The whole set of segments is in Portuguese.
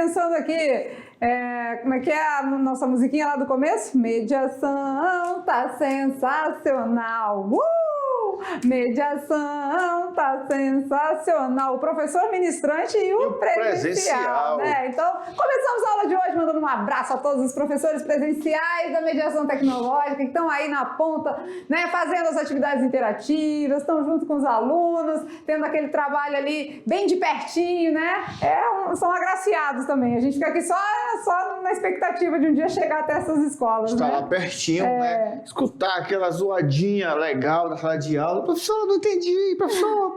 pensando aqui, como é que é a nossa musiquinha lá do começo? Mediação tá sensacional! Mediação tá sensacional! O professor ministrante e o presencial, né? Então, começamos a aula de hoje mandando um abraço a todos os professores presenciais da mediação tecnológica que estão aí na ponta, né? Fazendo as atividades interativas, estão junto com os alunos, tendo aquele trabalho ali bem de pertinho, né? São agraciados também. A gente fica aqui só na expectativa de um dia chegar até essas escolas, Estar né? lá pertinho, né? Escutar aquela zoadinha legal da sala de aula. Professor, não entendi. Professor,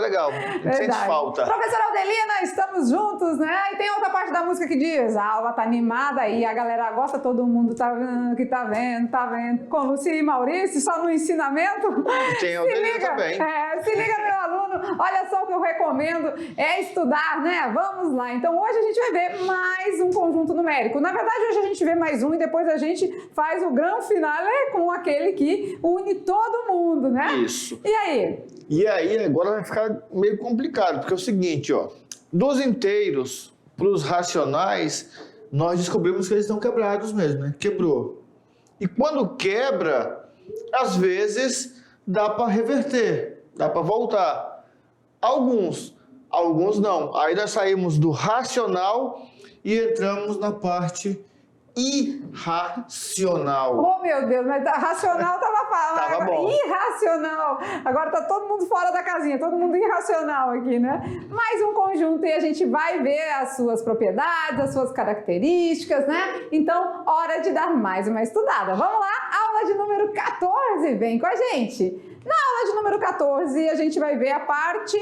legal. Sente falta. Professora Aldelina, estamos juntos, né? E tem outra parte da música que diz: a aula tá animada e a galera gosta, todo mundo tá vendo. Com Luci e Maurício, só no ensinamento. Tem Aldelina também. Se liga, meu aluno. Olha só o que eu recomendo, é estudar, né? Vamos lá. Então, hoje a gente vai ver mais um conjunto numérico. Na verdade, hoje a gente vê mais um e depois a gente faz o grande finale com aquele que une todo mundo, né? Isso. E aí, agora vai ficar meio complicado, porque é o seguinte, ó. Dos inteiros para os racionais, nós descobrimos que eles estão quebrados mesmo, né? Quebrou. E quando quebra, às vezes dá para reverter, dá para voltar. Alguns não. Aí nós saímos do racional e entramos na parte irracional. Oh, meu Deus, mas racional tava falando. Tava bom. Irracional. Agora tá todo mundo fora da casinha, todo mundo irracional aqui, né? Mais um conjunto e a gente vai ver as suas propriedades, as suas características, né? Então, hora de dar mais uma estudada. Vamos lá? Aula de número 14, vem com a gente. Na aula de número 14, a gente vai ver a parte...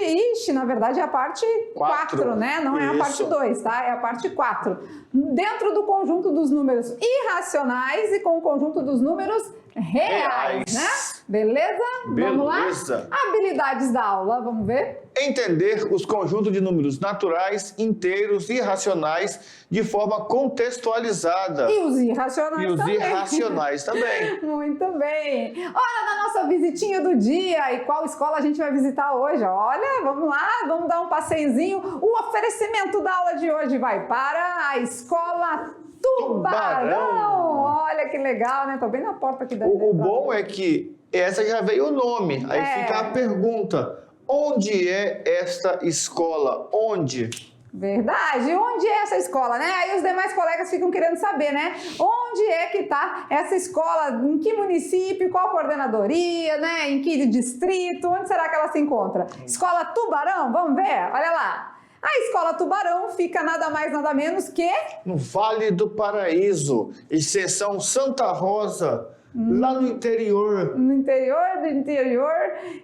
na verdade é a parte 4, né? Não é a parte 2, tá? É a parte 4. Dentro do conjunto dos números irracionais e com o conjunto dos números reais, né? Beleza? Vamos lá? Habilidades da aula, vamos ver? Entender os conjuntos de números naturais, inteiros e irracionais de forma contextualizada. E os irracionais também. Muito bem. Hora da nossa visitinha do dia. E qual escola a gente vai visitar hoje? Olha, vamos lá, vamos dar um passeiozinho. O oferecimento da aula de hoje vai para a Escola Tubarão. Olha que legal, né? Tô bem na porta aqui da O bom é que essa já veio o nome. Aí fica a pergunta: onde é esta escola? Onde? Verdade. Onde é essa escola, né? Aí os demais colegas ficam querendo saber, né? Onde é que tá essa escola? Em que município? Qual coordenadoria, né? Em que distrito? Onde será que ela se encontra? Escola Tubarão? Vamos ver? Olha lá. A Escola Tubarão fica nada mais, nada menos que... no Vale do Paraíso, exceção Santa Rosa, lá no interior. No interior do interior.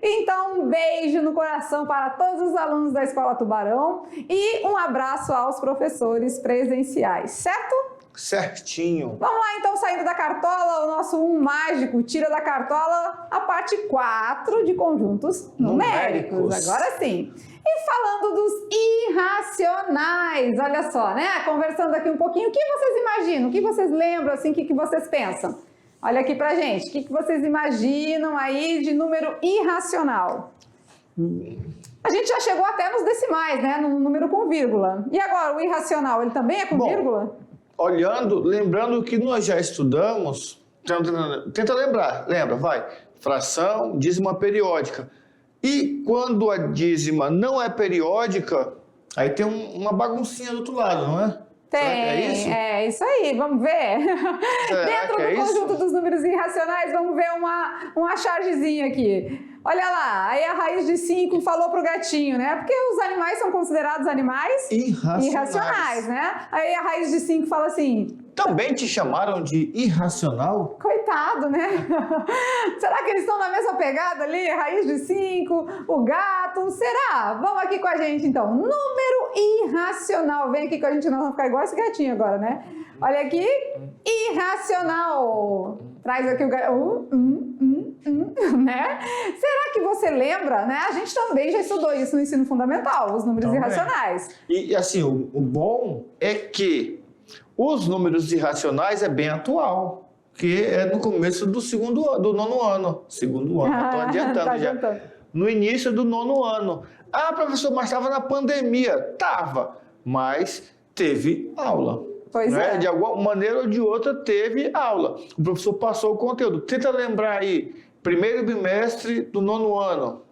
Então, um beijo no coração para todos os alunos da Escola Tubarão e um abraço aos professores presenciais, certo? Certinho. Vamos lá, então, saindo da cartola, o nosso mágico tira da cartola a parte 4 de conjuntos numéricos. Agora sim. E falando dos irracionais, olha só, né? Conversando aqui um pouquinho, o que vocês imaginam? O que vocês lembram, assim, o que vocês pensam? Olha aqui pra gente, o que vocês imaginam aí de número irracional? A gente já chegou até nos decimais, né? No número com vírgula. E agora, o irracional, ele também é com vírgula? Lembrando que nós já estudamos, tenta lembrar, vai, fração, dízima periódica. E quando a dízima não é periódica, aí tem uma baguncinha do outro lado, não é? Tem, é isso aí, vamos ver. Dentro do conjunto dos números irracionais, vamos ver uma chargezinha aqui. Olha lá, aí a raiz de 5 falou pro gatinho, né? Porque os animais são considerados animais irracionais, né? Aí a raiz de 5 fala assim... Também te chamaram de irracional? Coitado, né? Será que eles estão na mesma pegada ali? Raiz de 5, o gato, será? Vamos aqui com a gente então. Número irracional. Vem aqui com a gente, nós vamos ficar igual esse gatinho agora, né? Olha aqui, irracional. Traz aqui o gato. Né? Será que você lembra, né? A gente também já estudou isso no ensino fundamental, os números irracionais. E assim, o bom é que os números irracionais é bem atual, que é no começo do nono ano. Segundo ano, estou adiantando já. No início do nono ano. Ah, professor, mas estava na pandemia. Tava. mas teve aula. Pois né? é. De alguma maneira ou de outra teve aula. O professor passou o conteúdo. Tenta lembrar aí, primeiro bimestre do 9º ano.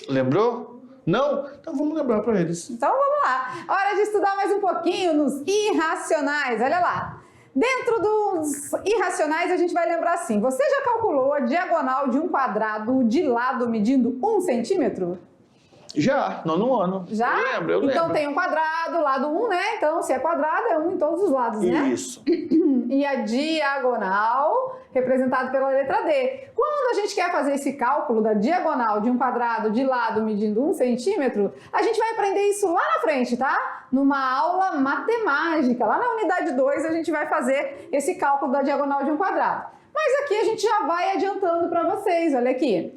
Lembrou? Não? Então vamos lembrar para eles. Então vamos lá. Hora de estudar mais um pouquinho nos irracionais. Olha lá. Dentro dos irracionais, a gente vai lembrar assim. Você já calculou a diagonal de um quadrado de lado medindo 1 centímetro? Já, 9º ano. Já? Eu lembro. Então tem um quadrado, lado 1, né? Então, se é quadrado, é 1 em todos os lados, né? Isso. E a diagonal, representado pela letra D. Quando a gente quer fazer esse cálculo da diagonal de um quadrado de lado medindo 1 centímetro, a gente vai aprender isso lá na frente, tá? Numa aula matemática. Lá na unidade 2, a gente vai fazer esse cálculo da diagonal de um quadrado. Mas aqui a gente já vai adiantando para vocês, olha aqui.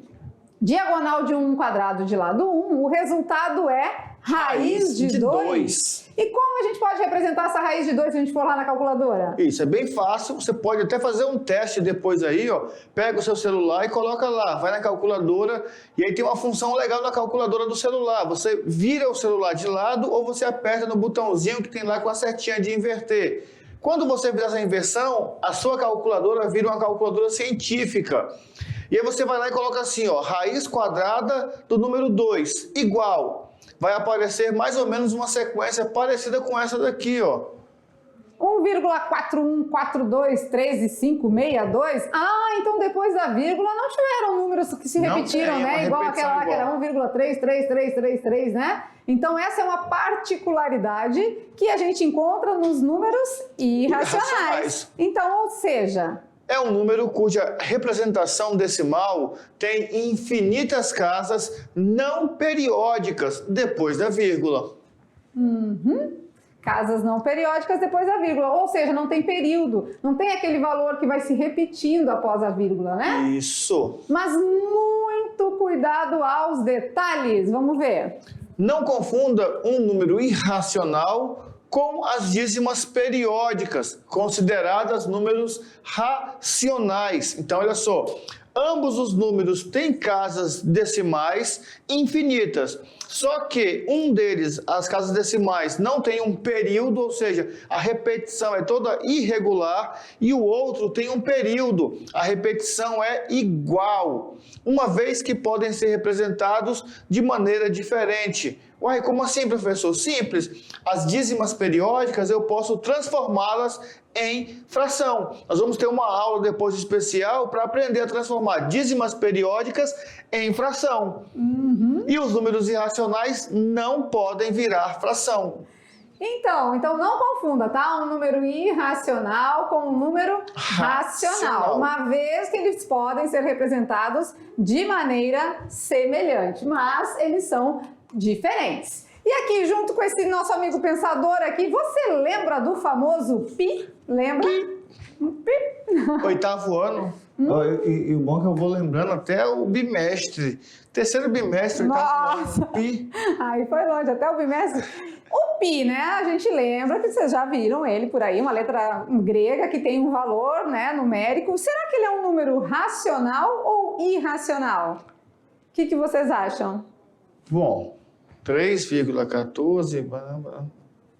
Diagonal de um quadrado de lado 1, o resultado é raiz de 2. E como a gente pode representar essa raiz de 2 se a gente for lá na calculadora? Isso, é bem fácil. Você pode até fazer um teste depois aí, ó. Pega o seu celular e coloca lá. Vai na calculadora e aí tem uma função legal na calculadora do celular. Você vira o celular de lado ou você aperta no botãozinho que tem lá com a setinha de inverter. Quando você fizer essa inversão, a sua calculadora vira uma calculadora científica. E aí você vai lá e coloca assim, ó, raiz quadrada do número 2, igual. Vai aparecer mais ou menos uma sequência parecida com essa daqui, ó. 1,414213,562. Ah, então depois da vírgula não tiveram números que se repetiram, né? Igual aquela lá que era 1,33333, né? Então essa é uma particularidade que a gente encontra nos números irracionais. Então, ou seja... É um número cuja representação decimal tem infinitas casas não periódicas depois da vírgula. Casas não periódicas depois da vírgula, ou seja, não tem período, não tem aquele valor que vai se repetindo após a vírgula, né? Isso. Mas muito cuidado aos detalhes, vamos ver. Não confunda um número irracional com as dízimas periódicas, consideradas números racionais. Então, olha só, ambos os números têm casas decimais infinitas, só que um deles, as casas decimais, não tem um período, ou seja, a repetição é toda irregular, e o outro tem um período, a repetição é igual, uma vez que podem ser representados de maneira diferente. Uai, como assim, professor? Simples. As dízimas periódicas eu posso transformá-las em fração. Nós vamos ter uma aula depois especial para aprender a transformar dízimas periódicas em fração. E os números irracionais não podem virar fração. Então não confunda, tá? Um número irracional com um número racional. Uma vez que eles podem ser representados de maneira semelhante, mas eles são diferentes. E aqui, junto com esse nosso amigo pensador aqui, você lembra do famoso pi? Lembra? Pi. 8º ano. E o bom é que eu vou lembrando até o bimestre. 3º bimestre, 8º ano. Pi. Aí foi longe, até o bimestre. O pi, né? A gente lembra que vocês já viram ele por aí, uma letra grega que tem um valor, né, numérico. Será que ele é um número racional ou irracional? O que vocês acham? Bom, 3,14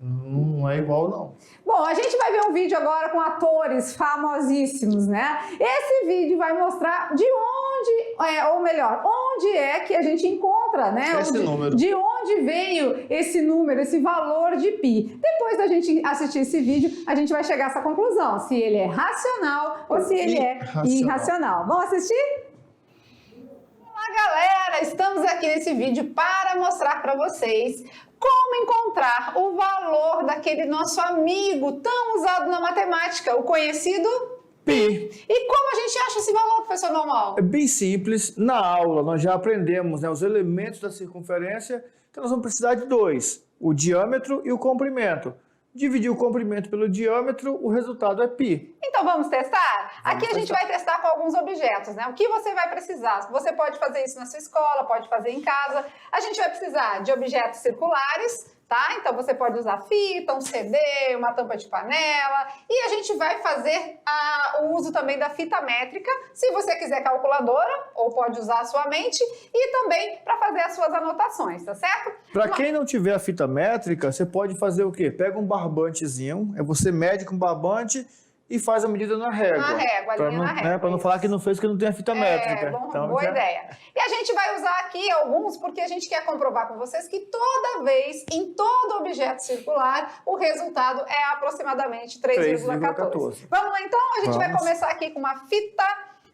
não é igual, não. Bom, a gente vai ver um vídeo agora com atores famosíssimos, né? Esse vídeo vai mostrar de onde, ou melhor, onde é que a gente encontra, né? Esse número. De onde veio esse número, esse valor de pi. Depois da gente assistir esse vídeo, a gente vai chegar a essa conclusão, se ele é racional ou se ele é irracional. Vamos assistir? Galera, estamos aqui nesse vídeo para mostrar para vocês como encontrar o valor daquele nosso amigo tão usado na matemática, o conhecido pi. E como a gente acha esse valor, professor Normal? É bem simples. Na aula nós já aprendemos, né, os elementos da circunferência, então nós vamos precisar de dois, o diâmetro e o comprimento. Dividir o comprimento pelo diâmetro, o resultado é π. Então vamos testar? Aqui a gente vai testar com alguns objetos, né? O que você vai precisar? Você pode fazer isso na sua escola, pode fazer em casa. A gente vai precisar de objetos circulares, tá? Então você pode usar fita, um CD, uma tampa de panela, e a gente vai fazer o uso também da fita métrica, se você quiser calculadora, ou pode usar a sua mente, e também para fazer as suas anotações, tá certo? Para quem não tiver a fita métrica, você pode fazer o quê? Pega um barbantezinho, você mede com barbante e faz a medida na régua. Na régua, pra linha não, na régua. Para não falar que não fez porque não tem a fita métrica. Então, boa ideia. E a gente vai usar aqui alguns porque a gente quer comprovar com vocês que toda vez, em todo objeto circular, o resultado é aproximadamente 3,14. Vamos lá então? A gente vai começar aqui com uma fita.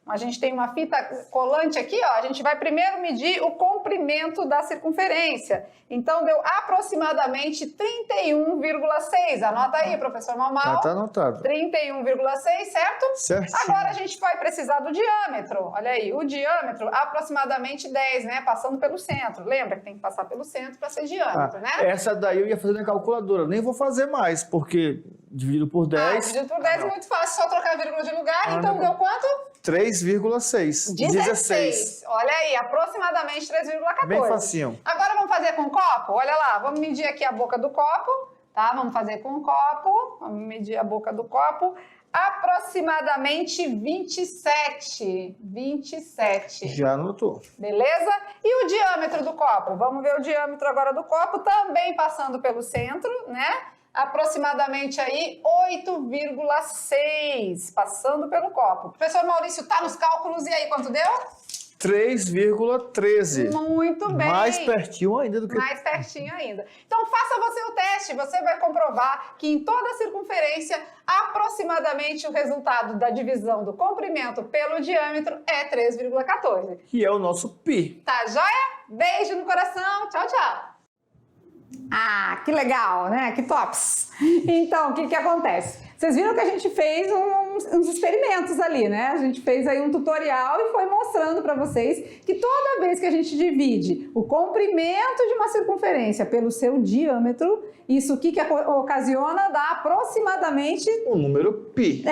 A gente tem uma fita colante aqui, ó. A gente vai primeiro medir o comprimento da circunferência. Então, deu aproximadamente 31,6. Anota aí, professor Malmal. Já está anotado. 31,6, certo? Certinho. Agora a gente vai precisar do diâmetro. Olha aí, o diâmetro, aproximadamente 10, né? Passando pelo centro. Lembra que tem que passar pelo centro para ser diâmetro, né? Essa daí eu ia fazer na calculadora. Nem vou fazer mais, porque dividido por 10... dividido por 10 é muito fácil, só trocar a vírgula de lugar. Então, deu quanto? 3,6. 16. Olha aí, aproximadamente 3,14. Bem facinho. Agora vamos fazer com o copo? Olha lá, vamos medir aqui a boca do copo, tá? Vamos fazer com o copo, vamos medir a boca do copo. Aproximadamente 27. 27. Já anotou. Beleza? E o diâmetro do copo? Vamos ver o diâmetro agora do copo, também passando pelo centro, né? Aproximadamente aí 8,6, passando pelo copo. Professor Maurício, tá nos cálculos, e aí, quanto deu? 3,13. Muito bem. Mais pertinho ainda do que... Mais pertinho ainda. Então, faça você o teste. Você vai comprovar que em toda a circunferência, aproximadamente o resultado da divisão do comprimento pelo diâmetro é 3,14. Que é o nosso pi. Tá joia? Beijo no coração. Tchau, tchau. Ah, que legal, né? Que tops! Então, o que acontece? Vocês viram que a gente fez uns experimentos ali, né? A gente fez aí um tutorial e foi mostrando para vocês que toda vez que a gente divide o comprimento de uma circunferência pelo seu diâmetro, isso o que ocasiona? Dá aproximadamente... o número pi.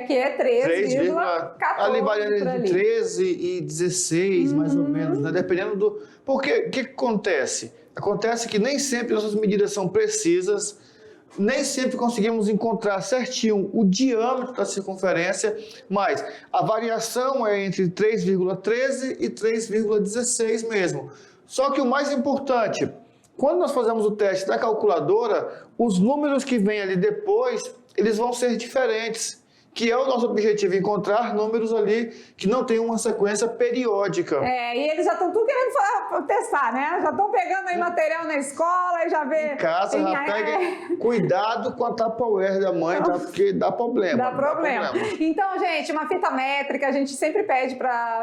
Que é 3,14. Ali variando entre 13 e 16, mais ou menos, né? Dependendo do... Porque o que acontece? Acontece que nem sempre nossas medidas são precisas, nem sempre conseguimos encontrar certinho o diâmetro da circunferência, mas a variação é entre 3,13 e 3,16 mesmo. Só que o mais importante, quando nós fazemos o teste da calculadora, os números que vêm ali depois, eles vão ser diferentes, que é o nosso objetivo, encontrar números ali que não tem uma sequência periódica. E eles já estão tudo querendo testar, né? Já estão pegando aí material na escola e já vê... Em casa, já pega... Cuidado com a Tupperware da mãe, tá? Porque dá problema. Dá problema. Então, gente, uma fita métrica, a gente sempre pede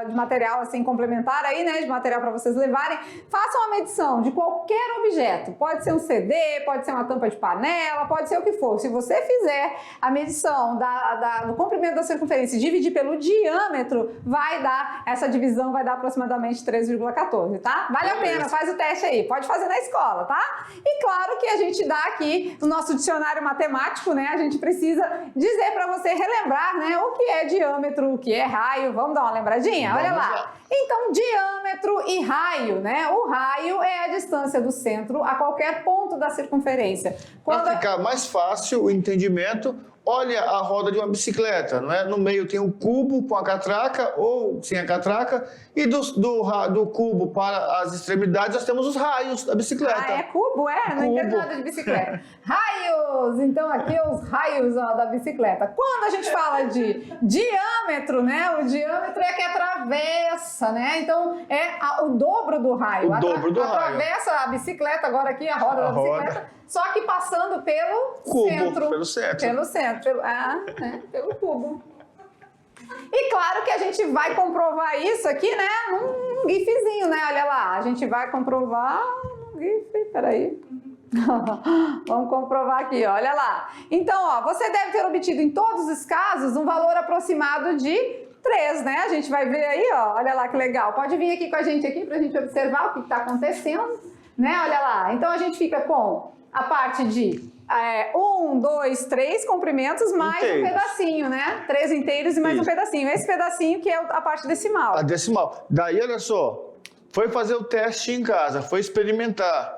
de material assim complementar aí, né? De material para vocês levarem. Façam uma medição de qualquer objeto. Pode ser um CD, pode ser uma tampa de panela, pode ser o que for. Se você fizer a medição do comprimento da circunferência e dividir pelo diâmetro, essa divisão vai dar aproximadamente 3,14, tá? Vale a pena, faz o teste aí, pode fazer na escola, tá? E claro que a gente dá aqui no nosso dicionário matemático, né? A gente precisa dizer para você relembrar, né? O que é diâmetro, o que é raio. Vamos dar uma lembradinha? Olha lá. Então, diâmetro e raio, né? O raio é a distância do centro a qualquer ponto da circunferência. Para ficar mais fácil o entendimento, olha a roda de uma bicicleta, não é? No meio tem um cubo com a catraca ou sem a catraca, e do cubo para as extremidades nós temos os raios da bicicleta. É cubo, Não entendo nada de bicicleta. Raios! Então aqui os raios da bicicleta. Quando a gente fala de diâmetro, né? O diâmetro é que atravessa, né? Então é o dobro do raio. O dobro do raio. Atravessa a bicicleta, agora aqui a roda da bicicleta, só que passando pelo cubo, centro. Pelo centro. Pelo centro, pelo cubo. E claro que a gente vai comprovar isso aqui, né, num gifzinho, né, olha lá. A gente vai comprovar num gif, peraí. Vamos comprovar aqui, olha lá. Então, ó, você deve ter obtido em todos os casos um valor aproximado de 3, né? A gente vai ver aí, ó, olha lá que legal. Pode vir aqui com a gente aqui pra gente observar o que está acontecendo, né, olha lá. Então a gente fica com a parte de 1, 2, 3 comprimentos mais um pedacinho, né? 3 inteiros e mais um pedacinho. Esse pedacinho que é a parte decimal. A decimal. Daí, olha só, foi fazer o teste em casa, foi experimentar.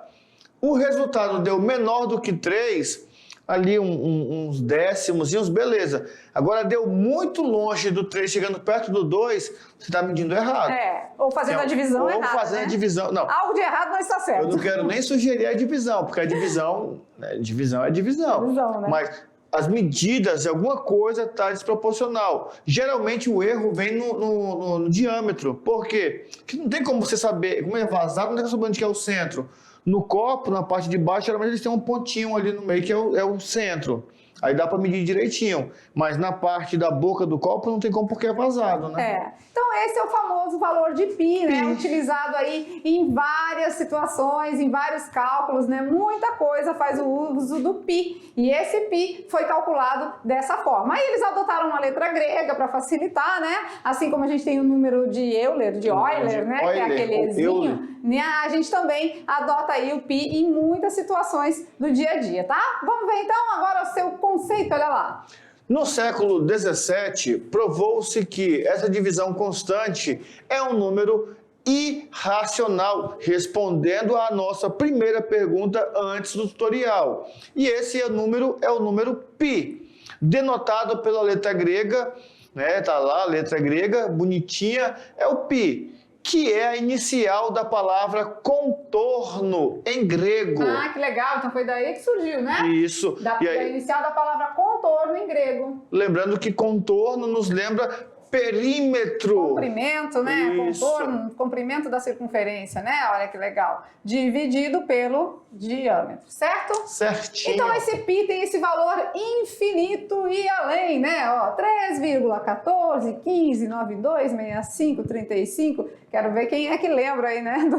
o resultado deu menor do que 3, ali uns décimos, beleza. Agora deu muito longe do 3, chegando perto do 2, você está medindo errado. Ou fazendo a divisão errada. Ou fazendo a divisão. Não. Algo de errado não está certo. Eu não quero nem sugerir a divisão, porque a divisão, divisão é divisão. Né? Mas as medidas, alguma coisa está desproporcional. Geralmente o erro vem no diâmetro. Por quê? Porque não tem como você saber, como é vazado, não tem como saber onde que é o centro. No copo, na parte de baixo, geralmente eles têm um pontinho ali no meio, que é o centro. Aí dá para medir direitinho. Mas na parte da boca do copo não tem como, porque é vazado, né? Então esse é o famoso valor de π, né? Utilizado aí em várias situações, em vários cálculos, né? Muita coisa faz o uso do π. E esse π foi calculado dessa forma. Aí eles adotaram uma letra grega para facilitar, né? Assim como a gente tem o número de Euler, de Euler, né? Que é aquele Ezinho. Né? A gente também adota aí o π em muitas situações do dia a dia, tá? Vamos ver então agora o seu conceito, olha lá. No século XVII, provou-se que essa divisão constante é um número irracional, respondendo à nossa primeira pergunta antes do tutorial. E esse número é o número π, denotado pela letra grega, né? Tá lá a letra grega, bonitinha, é o π, que é a inicial da palavra contorno em grego. Ah, que legal. Então foi daí que surgiu, né? Isso. Da inicial da palavra contorno em grego. Lembrando que contorno nos lembra perímetro. Comprimento, né? Isso. Contorno, comprimento da circunferência, né? Olha que legal. Dividido pelo diâmetro, certo? Certinho. Então esse π tem esse valor infinito e além, né? Ó, 3,14, 15, 92, 65, 35. Quero ver quem é que lembra aí, né?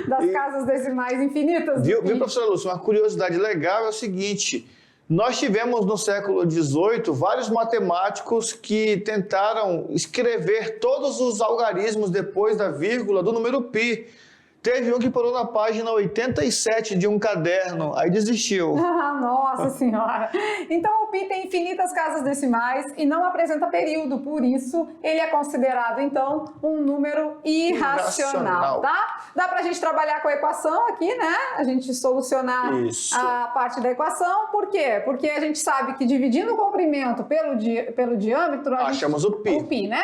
Das casas decimais infinitas. Viu, professora Lúcia? Uma curiosidade legal é o seguinte: nós tivemos no século XVIII vários matemáticos que tentaram escrever todos os algarismos depois da vírgula do número π. Teve um que parou na página 87 de um caderno, aí desistiu. Nossa Senhora! Então o π tem infinitas casas decimais e não apresenta período, por isso ele é considerado então um número irracional, tá? Dá pra gente trabalhar com a equação aqui, né? A gente solucionar a parte da equação, por quê? Porque a gente sabe que dividindo o comprimento pelo diâmetro, achamos o π, né?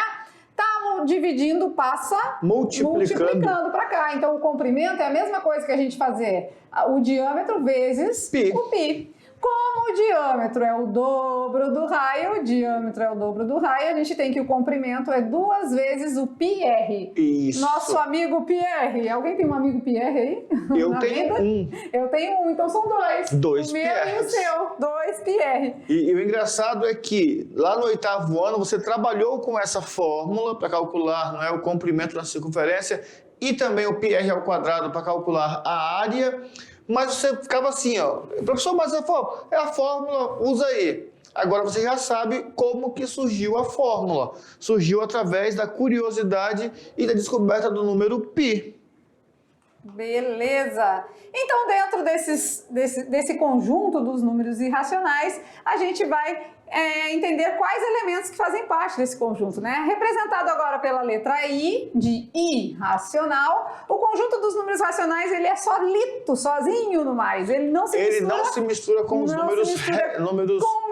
Dividindo passa multiplicando para cá. Então, o comprimento é a mesma coisa que a gente fazer o diâmetro vezes o π. Como o diâmetro é o dobro do raio, a gente tem que o comprimento é 2 vezes o πr. Isso. Nosso amigo Pierre. Alguém tem um amigo Pierre aí? Eu tenho um. Eu tenho um, então são 2. 2 o meu Pierres. e o seu. 2 Pierre. E o engraçado é que lá no 8º ano você trabalhou com essa fórmula para calcular, não é, o comprimento da circunferência e também o πr ao quadrado para calcular a área. Mas você ficava assim, ó, professor, mas é a fórmula, usa aí. Agora você já sabe como que surgiu a fórmula. Surgiu através da curiosidade e da descoberta do número π. Beleza! Então, dentro desse conjunto dos números irracionais, a gente vai entender quais elementos que fazem parte desse conjunto, né? Representado agora pela letra I, de irracional, o conjunto dos números racionais, ele é solito, sozinho no mais, ele não se mistura com os números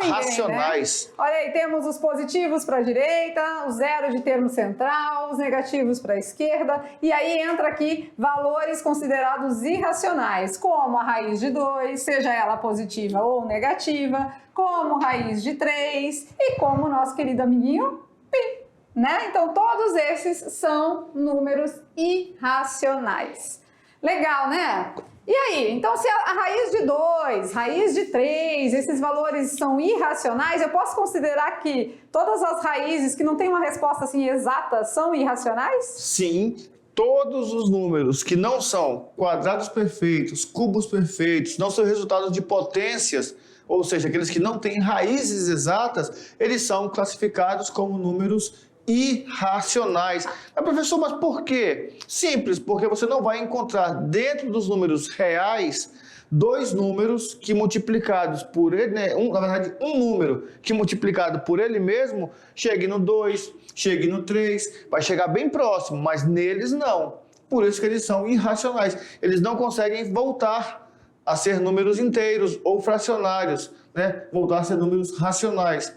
racionais. Né? Olha aí, temos os positivos para a direita, o zero de termo central, os negativos para a esquerda, e aí entra aqui valores considerados irracionais, como a raiz de 2, seja ela positiva ou negativa, como raiz de 3 e como nosso querido amiguinho π, né? Então, todos esses são números irracionais. Legal, né? E aí? Então, se a raiz de 2, raiz de 3, esses valores são irracionais, eu posso considerar que todas as raízes que não têm uma resposta assim exata são irracionais? Sim. Todos os números que não são quadrados perfeitos, cubos perfeitos, não são resultados de potências, ou seja, aqueles que não têm raízes exatas, eles são classificados como números irracionais. Mas, professor, mas por quê? Simples, porque você não vai encontrar dentro dos números reais dois números que multiplicados por ele, né, na verdade, um número que multiplicado por ele mesmo chegue no 2, chegue no 3, vai chegar bem próximo, mas neles não. Por isso que eles são irracionais. Eles não conseguem voltar a ser números inteiros ou fracionários, né? Voltar a ser números racionais.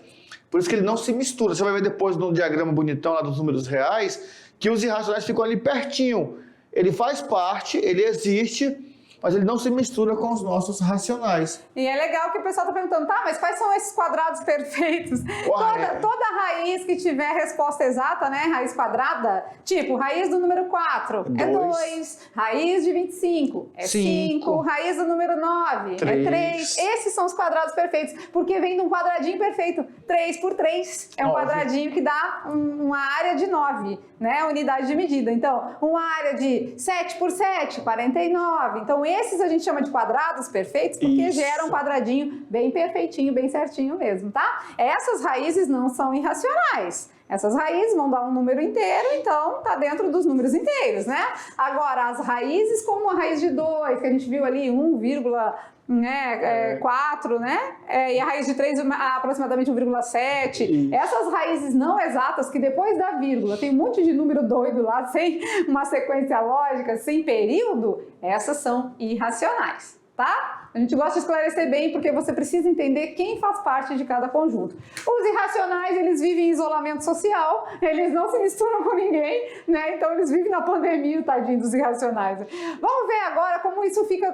Por isso que ele não se mistura. Você vai ver depois no diagrama bonitão lá dos números reais que os irracionais ficam ali pertinho. Ele faz parte, ele existe, mas ele não se mistura com os nossos racionais. E é legal que o pessoal está perguntando, tá, mas quais são esses quadrados perfeitos? Toda raiz que tiver resposta exata, né, raiz quadrada, tipo, raiz do número 4 é 2, raiz de 25 é 5, raiz do número 9 é 3. Esses são os quadrados perfeitos, porque vem de um quadradinho perfeito. 3 por 3 é um quadradinho que dá uma área de 9, né, unidade de medida. Então, uma área de 7 por 7, 49. Então, esses a gente chama de quadrados perfeitos porque geram um quadradinho bem perfeitinho, bem certinho mesmo, tá? Essas raízes não são irracionais. Essas raízes vão dar um número inteiro, então tá dentro dos números inteiros, né? Agora, as raízes como a raiz de 2, que a gente viu ali, 1,4, né? E a raiz de 3, aproximadamente 1,7. Essas raízes não exatas, que depois da vírgula tem um monte de número doido lá, sem uma sequência lógica, sem período, essas são irracionais, tá? A gente gosta de esclarecer bem porque você precisa entender quem faz parte de cada conjunto. Os irracionais, eles vivem em isolamento social, eles não se misturam com ninguém, né? Então eles vivem na pandemia, tadinho dos irracionais. Vamos ver agora como isso fica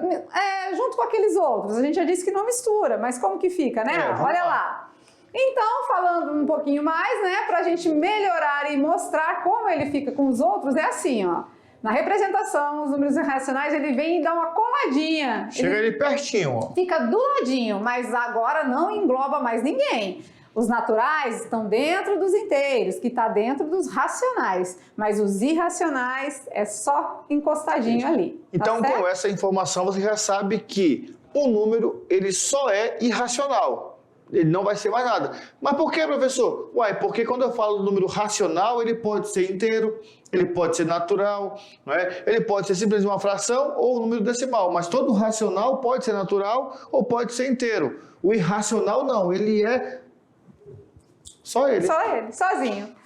junto com aqueles outros. A gente já disse que não mistura, mas como que fica, né? Olha lá. Então, falando um pouquinho mais, né, pra gente melhorar e mostrar como ele fica com os outros, é assim, ó. Na representação, os números irracionais, ele vem e dá uma coladinha. Chega ali pertinho, ó. Fica do ladinho, mas agora não engloba mais ninguém. Os naturais estão dentro dos inteiros, que está dentro dos racionais. Mas os irracionais é só encostadinho ali. Então, com essa informação, você já sabe que o número, ele só é irracional. Ele não vai ser mais nada. Mas por que, professor? Porque quando eu falo do número racional, ele pode ser inteiro, ele pode ser natural, não é? Ele pode ser simplesmente uma fração ou um número decimal, mas todo racional pode ser natural ou pode ser inteiro. O irracional não, ele é só ele. Só ele, sozinho.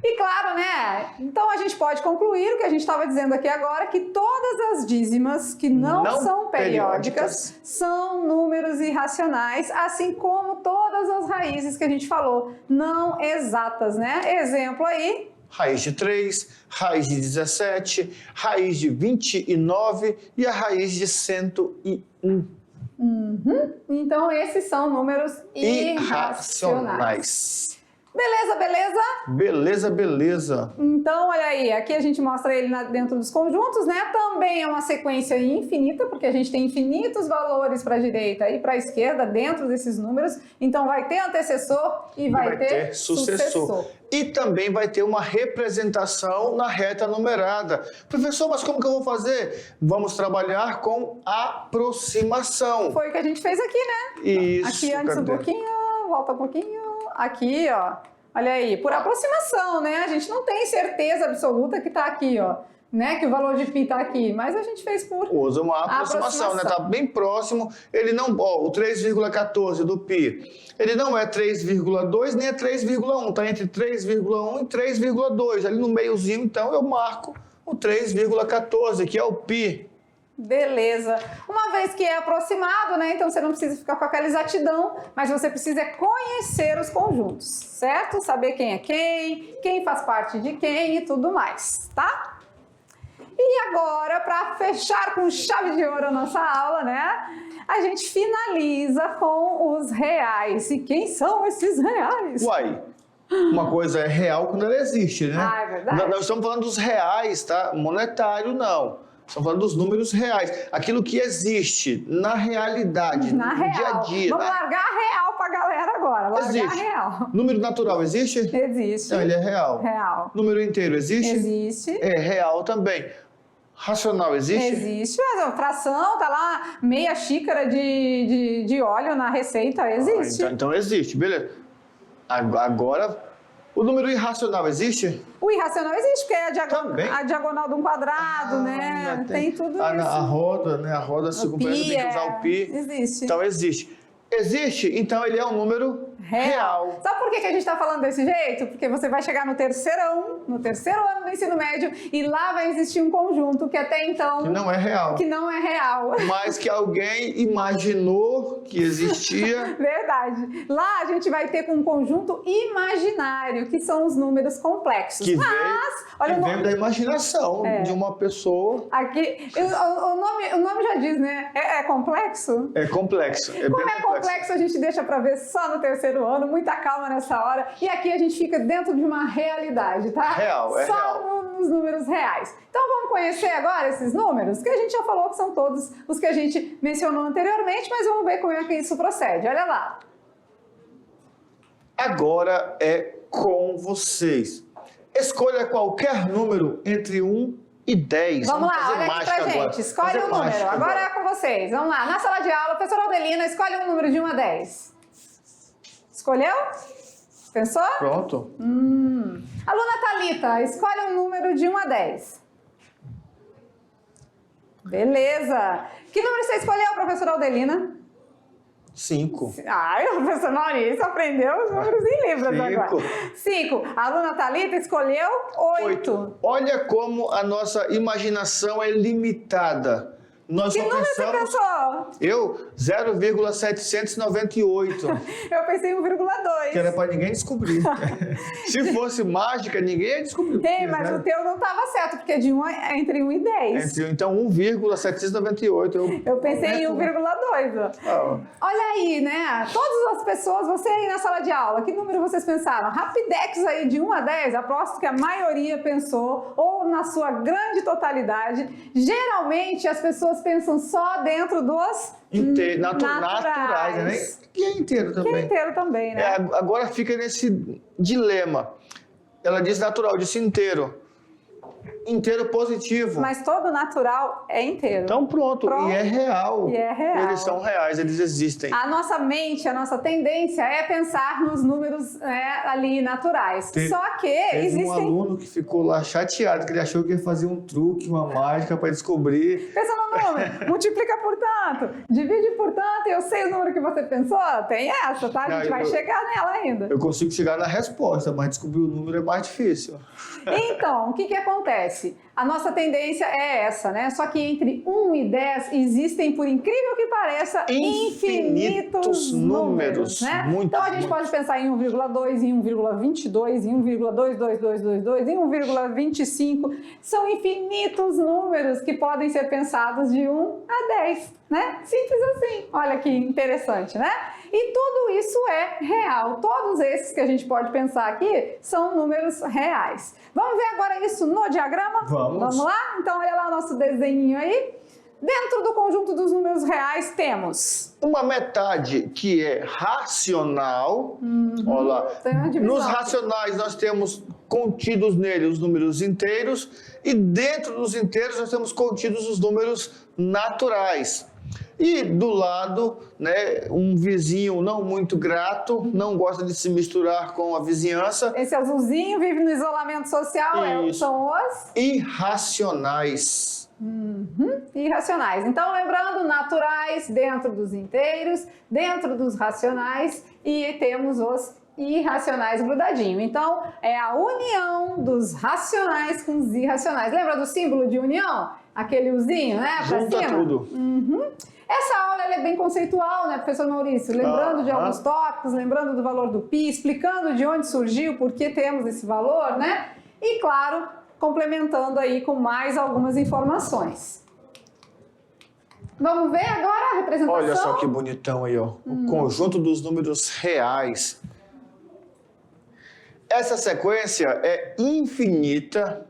E claro, né? Então a gente pode concluir o que a gente estava dizendo aqui agora, que todas as dízimas que não são periódicas são números irracionais, assim como todas as raízes que a gente falou, não exatas, né? Exemplo aí. Raiz de 3, raiz de 17, raiz de 29 e a raiz de 101. Então esses são números irracionais. Beleza, beleza? Beleza, beleza. Então, olha aí, aqui a gente mostra ele dentro dos conjuntos, né? Também é uma sequência infinita, porque a gente tem infinitos valores para a direita e para a esquerda dentro desses números. Então, vai ter antecessor e vai ter sucessor. E também vai ter uma representação na reta numerada. Professor, mas como que eu vou fazer? Vamos trabalhar com aproximação. Foi o que a gente fez aqui, né? Isso. Aqui antes um pouquinho, volta um pouquinho. Aqui, ó, olha aí, por aproximação, né? A gente não tem certeza absoluta que tá aqui, ó, né? Que o valor de π tá aqui, mas a gente fez por usa uma aproximação, né? Tá bem próximo. Ele não, o 3,14 do π, ele não é 3,2 nem é 3,1, tá entre 3,1 e 3,2. Ali no meiozinho, então, eu marco o 3,14, que é o π. Beleza. Uma vez que é aproximado, né? Então você não precisa ficar com aquela exatidão, mas você precisa conhecer os conjuntos, certo? Saber quem é quem faz parte de quem e tudo mais, tá? E agora, para fechar com chave de ouro a nossa aula, né? A gente finaliza com os reais. E quem são esses reais? Uma coisa é real quando ela existe, né? É verdade. Nós estamos falando dos reais, tá? Monetário, não. Estamos falando dos números reais. Aquilo que existe na realidade, no dia a dia. Vamos largar a real pra galera agora. Largar a real. Número natural existe? Existe. Não, ele é real. Real. Número inteiro existe? Existe. É real também. Racional existe? Existe. Mas a fração, tá lá, meia xícara de óleo na receita. Existe. Então existe, beleza. Agora... O número irracional existe? O irracional existe, porque é a diagonal de um quadrado, né? Tem tudo isso. A roda, né? A roda circunferência tem que usar o π. Existe. Então existe. Existe, então ele é um número real. Sabe por que a gente está falando desse jeito? Porque você vai chegar no terceiro ano do ensino médio e lá vai existir um conjunto que até então... Que não é real. Que não é real. Mas que alguém imaginou que existia. Verdade. Lá a gente vai ter um conjunto imaginário, que são os números complexos. Que vem da imaginação de uma pessoa. Aqui, o nome já diz, né? É complexo? É complexo. Como é complexo, a gente deixa para ver só no terceiro ano, muita calma nessa hora. E aqui a gente fica dentro de uma realidade, tá? Real, é só real. Nos números reais. Então vamos conhecer agora esses números, que a gente já falou que são todos os que a gente mencionou anteriormente, mas vamos ver como é que isso procede. Olha lá. Agora é com vocês. Escolha qualquer número entre 1 e 10. Vamos lá, olha aqui pra gente. Escolhe um número. Agora é com vocês. Vamos lá. Na sala de aula, professora Aldelina, escolhe um número de 1 a 10. Escolheu? Pensou? Pronto. Aluna Thalita, escolhe um número de 1 a 10. Beleza. Que número você escolheu, professora Aldelina? 5. Ai, o professor Maurício aprendeu os números em libras agora. 5. A aluna Thalita escolheu 8. Olha como a nossa imaginação é limitada. Nós que só número pensamos... você pensou? Eu, 0,798. Eu pensei em 1,2. Que era para ninguém descobrir. Se fosse mágica, ninguém ia descobrir. Ei, mas o teu não estava certo, porque é entre 1 e 10. Então, 1,798. Eu pensei em 1,2. Olha aí, né? Todas as pessoas, você aí na sala de aula, que número vocês pensaram? Rapidex aí de 1 a 10, aposto que a maioria pensou, ou na sua grande totalidade. Geralmente, as pessoas pensam só dentro dos naturais, né? Que é inteiro também. Que é inteiro também, né? Agora fica nesse dilema. Ela diz natural, disse inteiro. Inteiro positivo. Mas todo natural é inteiro. Então pronto. E é real. E é real. Eles são reais, eles existem. A nossa mente, a nossa tendência é pensar nos números ali naturais. Só que existem... um aluno que ficou lá chateado, que ele achou que ia fazer um truque, uma mágica para descobrir. Pensa no número, multiplica por tanto, divide por tanto, eu sei o número que você pensou, tem essa, tá? A gente vai chegar nela ainda. Eu consigo chegar na resposta, mas descobrir o número é mais difícil. Então, o que acontece? A nossa tendência é essa, né? Só que entre 1 e 10 existem, por incrível que pareça, infinitos números, né? Então a gente pode pensar em 1,2, em 1,22, em 1,22222, em 1,25. São infinitos números que podem ser pensados de 1 a 10, né? Simples assim. Olha que interessante, né? E tudo isso é real. Todos esses que a gente pode pensar aqui são números reais. Vamos ver agora isso no diagrama? Vamos lá? Então, olha lá o nosso desenho aí. Dentro do conjunto dos números reais, temos... uma metade que é racional. Olha lá. Nos racionais, nós temos contidos nele os números inteiros. E dentro dos inteiros, nós temos contidos os números naturais. E do lado, né, um vizinho não muito grato, não gosta de se misturar com a vizinhança. Esse azulzinho vive no isolamento social, são os... irracionais. Irracionais. Então, lembrando, naturais dentro dos inteiros, dentro dos racionais, e temos os irracionais grudadinho. Então, é a união dos racionais com os irracionais. Lembra do símbolo de união? Aquele uzinho, né? Pra junta cima? tudo. Essa aula é bem conceitual, né, professor Maurício? Lembrando de alguns tópicos, lembrando do valor do π, explicando de onde surgiu, por que temos esse valor, né? E, claro, complementando aí com mais algumas informações. Vamos ver agora a representação? Olha só que bonitão aí, ó. O conjunto dos números reais. Essa sequência é infinita,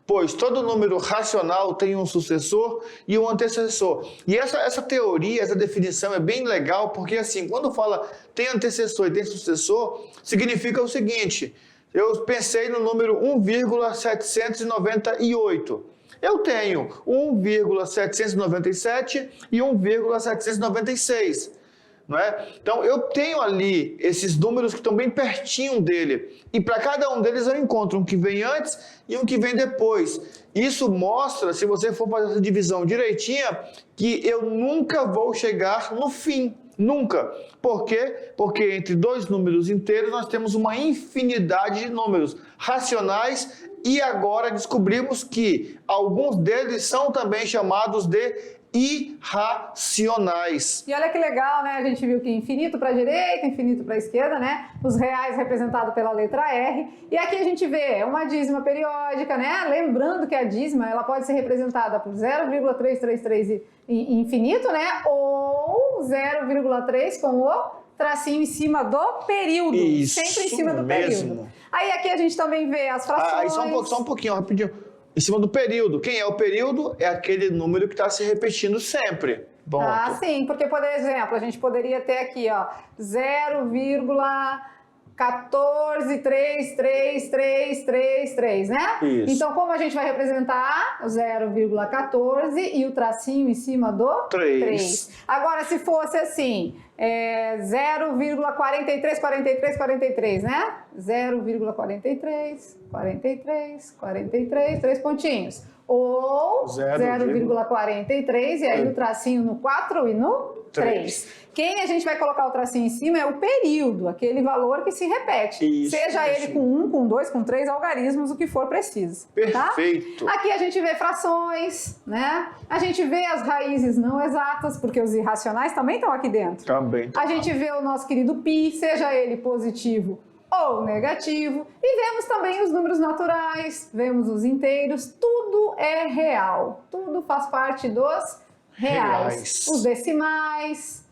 pois todo número racional tem um sucessor e um antecessor. E essa teoria, essa definição é bem legal, porque assim, quando fala tem antecessor e tem sucessor, significa o seguinte: eu pensei no número 1,798. Eu tenho 1,797 e 1,796. Não é? Então, eu tenho ali esses números que estão bem pertinho dele. E para cada um deles eu encontro um que vem antes e um que vem depois. Isso mostra, se você for fazer essa divisão direitinha, que eu nunca vou chegar no fim. Nunca. Por quê? Porque entre dois números inteiros nós temos uma infinidade de números racionais e agora descobrimos que alguns deles são também chamados de irracionais. E olha que legal, né? A gente viu que infinito para a direita, infinito para a esquerda, né? Os reais representados pela letra R. E aqui a gente vê uma dízima periódica, né? Lembrando que a dízima ela pode ser representada por 0,333 infinito, né? Ou 0,3 com o tracinho em cima do período. Isso sempre em cima do mesmo. período. Aí aqui a gente também vê as frações. Aí só um pouquinho, rapidinho. Em cima do período. Quem é o período? É aquele número que está se repetindo sempre. Ponto. Ah, sim, porque, por exemplo, a gente poderia ter aqui, ó, 0,1433333, né? Isso. Então, como a gente vai representar o 0,14 e o tracinho em cima do 3? Agora, se fosse assim, 0,434343, né? 0,434343, 3 pontinhos. Ou 0,43 e aí o tracinho no 4 e no 3. Quem a gente vai colocar o tracinho em cima é o período, aquele valor que se repete. Isso, seja ele com 1, com 2, com 3 algarismos, o que for preciso. Perfeito. Tá? Aqui a gente vê frações, né? A gente vê as raízes não exatas, porque os irracionais também estão aqui dentro. Também. A gente vê o nosso querido π, seja ele positivo ou negativo, e vemos também os números naturais, vemos os inteiros, tudo é real, tudo faz parte dos reais. Os decimais,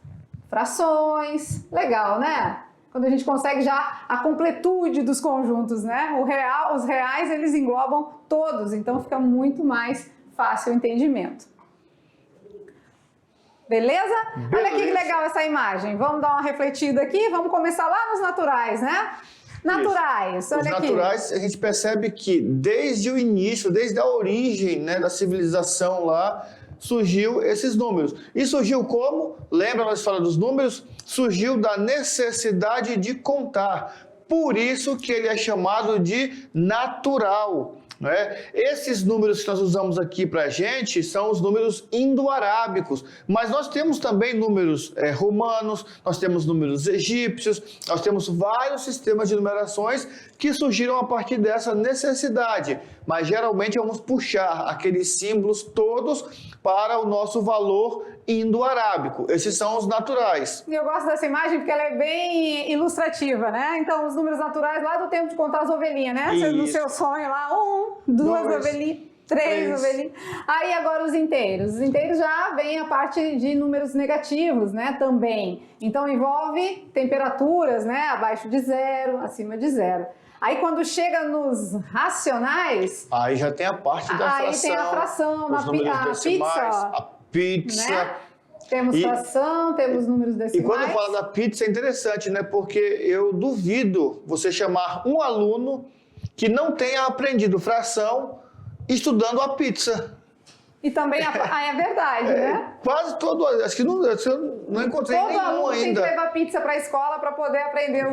frações, legal, né? Quando a gente consegue já a completude dos conjuntos, né? Os reais, eles englobam todos, então fica muito mais fácil o entendimento. Beleza? Olha que legal essa imagem. Vamos dar uma refletida aqui, vamos começar lá nos naturais, né? Naturais, Isso. olha aqui. Os naturais, a gente percebe que desde o início, desde a origem, né, da civilização lá, surgiu esses números. E surgiu como? Lembra na história dos números? Surgiu da necessidade de contar. Por isso que ele é chamado de natural. Né? Esses números que nós usamos aqui para a gente são os números indo-arábicos, mas nós temos também números romanos, nós temos números egípcios, nós temos vários sistemas de numerações que surgiram a partir dessa necessidade, mas geralmente vamos puxar aqueles símbolos todos para o nosso valor indo-arábico. Esses são os naturais. E eu gosto dessa imagem porque ela é bem ilustrativa, né? Então, os números naturais lá do tempo de contar as ovelhinhas, né? Isso. No seu sonho lá, 1, 2 ovelhinhas, 3 ovelhinhas. Aí agora os inteiros. Os inteiros já vem a parte de números negativos, né? Também. Então, envolve temperaturas, né? Abaixo de 0, acima de 0. Aí quando chega nos racionais... Aí já tem a parte da fração. Aí tem a fração, os números decimais, a pizza. Né? Temos fração, temos números decimais. E quando fala da pizza é interessante, né? Porque eu duvido você chamar um aluno que não tenha aprendido fração estudando a pizza. E também é verdade, né? Quase todo, acho que não encontrei todo nenhum aluno ainda. Tem que levar pizza para a escola para poder aprender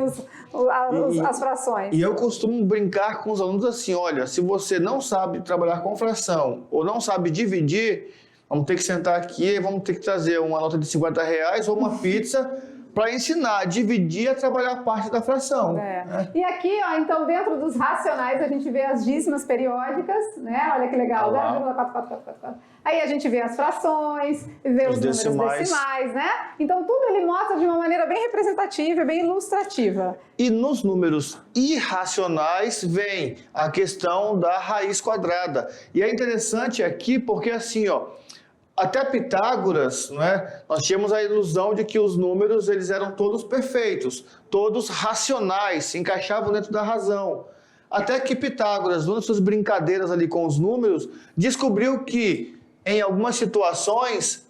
as frações. E eu costumo brincar com os alunos assim, olha, se você não sabe trabalhar com fração ou não sabe dividir, vamos ter que sentar aqui, vamos ter que trazer uma nota de R$50 ou uma pizza para ensinar a dividir, a trabalhar a parte da fração. Né? E aqui, ó, então, dentro dos racionais, a gente vê as dízimas periódicas, né? Olha que legal, 0,4444. Aí a gente vê as frações, vê os números decimais, né? Então, tudo ele mostra de uma maneira bem representativa, bem ilustrativa. E nos números irracionais vem a questão da raiz quadrada. E é interessante aqui porque, assim, ó, até Pitágoras, não é? Nós tínhamos a ilusão de que os números eles eram todos perfeitos, todos racionais, se encaixavam dentro da razão. Até que Pitágoras, numa das suas brincadeiras ali com os números, descobriu que, em algumas situações,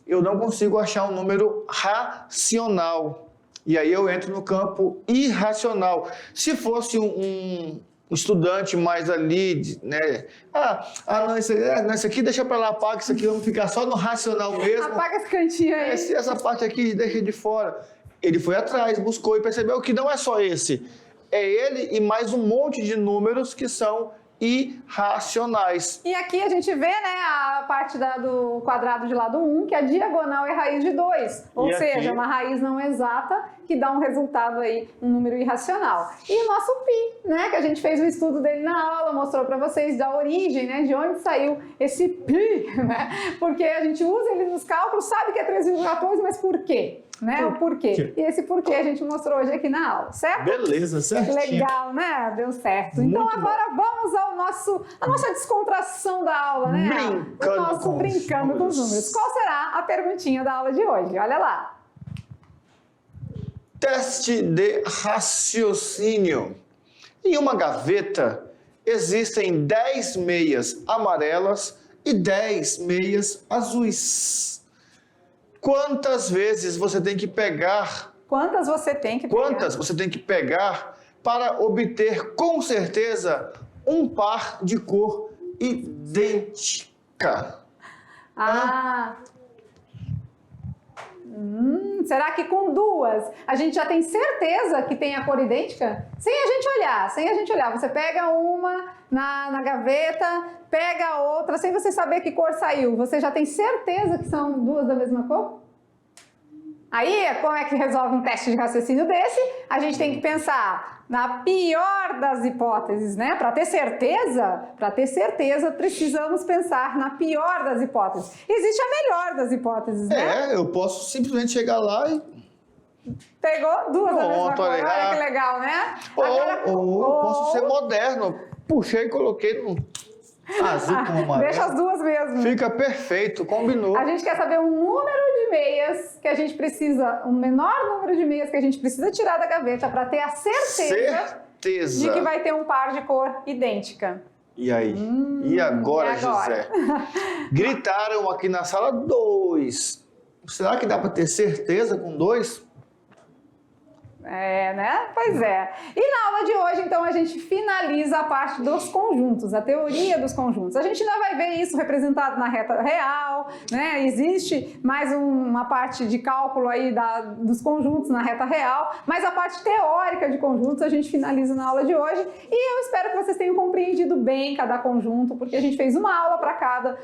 eu não consigo achar um número racional. E aí eu entro no campo irracional. Se fosse um estudante mais ali, né? Não, isso aqui deixa pra lá, apaga isso aqui, vamos ficar só no racional mesmo. Apaga esse cantinho aí. Essa parte aqui deixa de fora. Ele foi atrás, buscou e percebeu que não é só esse. É ele e mais um monte de números que são irracionais. E aqui a gente vê, né, a parte do quadrado de lado 1, que a diagonal é raiz de 2. Ou E seja, aqui? uma raiz não exata que dá um resultado aí, um número irracional. E o nosso π, né, que a gente fez o estudo dele na aula, mostrou para vocês da origem, né, de onde saiu esse π, né? Porque a gente usa ele nos cálculos, sabe que é 3,14, mas por quê? Né? O porquê. E esse porquê a gente mostrou hoje aqui na aula, certo? Beleza, certinho. Legal, né? Deu certo. Muito então bom. agora vamos ao a nossa descontração da aula, né? Brincando o nosso com os brincando com os números. Qual será a perguntinha da aula de hoje? Olha lá. Teste de raciocínio. Em uma gaveta existem 10 meias amarelas e 10 meias azuis. Quantas vezes você tem que pegar? Quantas você tem que pegar? Quantas você tem que pegar para obter com certeza um par de cor idêntica? Será que com duas a gente já tem certeza que tem a cor idêntica? Sem a gente olhar. Você pega uma na gaveta, pega a outra, sem você saber que cor saiu. Você já tem certeza que são duas da mesma cor? Aí, como é que resolve um teste de raciocínio desse? A gente tem que pensar na pior das hipóteses, né? Para ter certeza, precisamos pensar na pior das hipóteses. Existe a melhor das hipóteses, né? Eu posso simplesmente chegar lá e... Pegou duas da mesma cor, olha olha que legal, né? Ou posso ser moderno, puxei e coloquei no azul com amarelo. Deixa as duas mesmo. Fica perfeito, combinou. A gente quer saber um número de meias que a gente precisa, um menor número de meias que a gente precisa tirar da gaveta para ter a certeza de que vai ter um par de cor idêntica. E aí? E agora, José? Gritaram aqui na sala 2. Será que dá para ter certeza com 2? Né? Pois é. E na aula de hoje, então, a gente finaliza a parte dos conjuntos, a teoria dos conjuntos. A gente ainda vai ver isso representado na reta real, né? Existe mais uma parte de cálculo aí dos conjuntos na reta real, mas a parte teórica de conjuntos a gente finaliza na aula de hoje. E eu espero que vocês tenham compreendido bem cada conjunto, porque a gente fez uma aula para cada.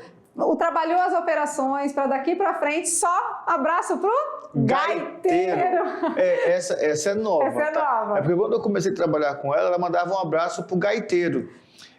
Trabalhou as operações para daqui para frente, só abraço pro gaiteiro. Essa é nova. Essa é nova. É porque quando eu comecei a trabalhar com ela mandava um abraço pro gaiteiro.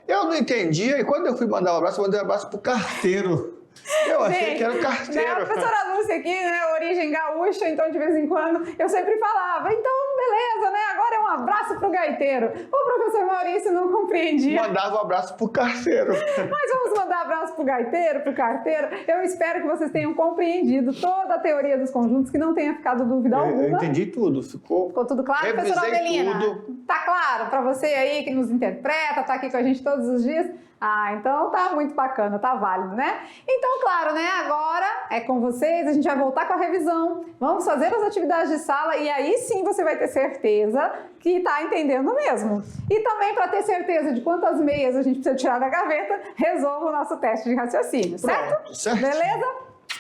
Eu não entendia, e quando eu fui mandar um abraço, eu mandei um abraço pro carteiro. Eu achei que era o carteiro. A professora Lúcia aqui, né, origem gaúcha, então de vez em quando eu sempre falava, então beleza, né, agora é um abraço pro gaiteiro. O professor Maurício não compreendia. Mandava um abraço pro carteiro. Mas vamos mandar abraço pro gaiteiro, pro carteiro. Eu espero que vocês tenham compreendido toda a teoria dos conjuntos, que não tenha ficado dúvida alguma. Eu entendi tudo, ficou tudo claro, professora Avelina? Tudo. Tá claro para você aí que nos interpreta, tá aqui com a gente todos os dias? Então tá muito bacana, tá válido, né? Então, claro, né? Agora é com vocês, a gente vai voltar com a revisão, vamos fazer as atividades de sala e aí sim você vai ter certeza que tá entendendo mesmo. E também para ter certeza de quantas meias a gente precisa tirar da gaveta, resolva o nosso teste de raciocínio, certo? Pronto, certo. Beleza?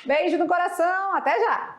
Beijo no coração, até já!